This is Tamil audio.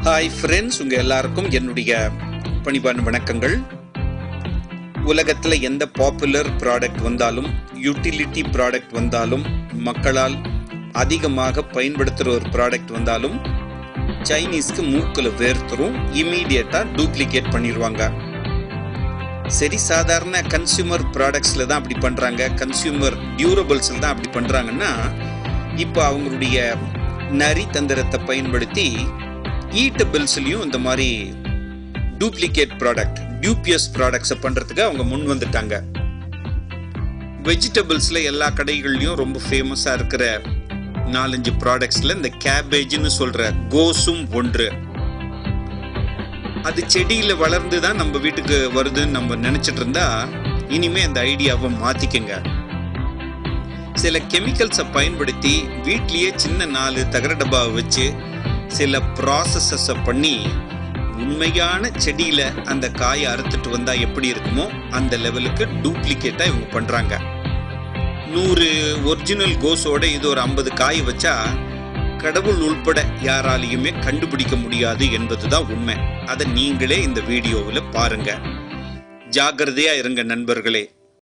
ஹாய் ஃப்ரெண்ட்ஸ், உங்கள் எல்லாருக்கும் என்னுடைய பணிவான வணக்கங்கள். உலகத்தில் எந்த பாப்புலர் ப்ராடக்ட் வந்தாலும், யூட்டிலிட்டி ப்ராடக்ட் வந்தாலும், மக்களால் அதிகமாக பயன்படுத்துகிற ஒரு ப்ராடக்ட் வந்தாலும் சைனீஸ்க்கு மூக்கில் வேர்த்துரும், இமீடியட்டாக டூப்ளிகேட் பண்ணிடுவாங்க. சரி, சாதாரண கன்சியூமர் ப்ராடக்ட்ஸில் தான் அப்படி பண்ணுறாங்க, கன்சியூமர் டியூரபிள்ஸில் தான் அப்படி பண்ணுறாங்கன்னா, இப்போ அவங்களுடைய நரி தந்திரத்தை பயன்படுத்தி ஈட்டபிள்ஸ்லையும் இந்த மாதிரி டூப்ளிகேட் ப்ராடக்ட், டியூபியஸ் ப்ராடக்ட்ஸை பண்ணுறதுக்கு அவங்க முன் வந்துட்டாங்க. வெஜிடபிள்ஸில் எல்லா கடைகள்லையும் ரொம்ப ஃபேமஸாக இருக்கிற 4-5 ப்ராடக்ட்ஸில் இந்த கேபேஜ்னு சொல்கிற கோஸும் ஒன்று. அது செடியில் வளர்ந்து தான் நம்ம வீட்டுக்கு வருதுன்னு நம்ம நினச்சிட்டு இருந்தா இனிமேல் அந்த ஐடியாவை மாற்றிக்கங்க. சில கெமிக்கல்ஸை பயன்படுத்தி வீட்லேயே சின்ன 4 தகர டப்பாவை வச்சு சில ப்ராசஸஸை பண்ணி உண்மையான செடியில் அந்த காயை அறுத்துட்டு வந்தால் எப்படி இருக்குமோ அந்த லெவலுக்கு டூப்ளிகேட்டாக இவங்க பண்ணுறாங்க. 100 ஒரிஜினல் கோஸோட இது ஒரு 50 காய் வச்சா கடவுள் உள்பட யாராலையுமே கண்டுபிடிக்க முடியாது என்பதுதான் உண்மை. அதை நீங்களே இந்த வீடியோவில் பாருங்க. ஜாக்கிரதையா இருங்க நண்பர்களே.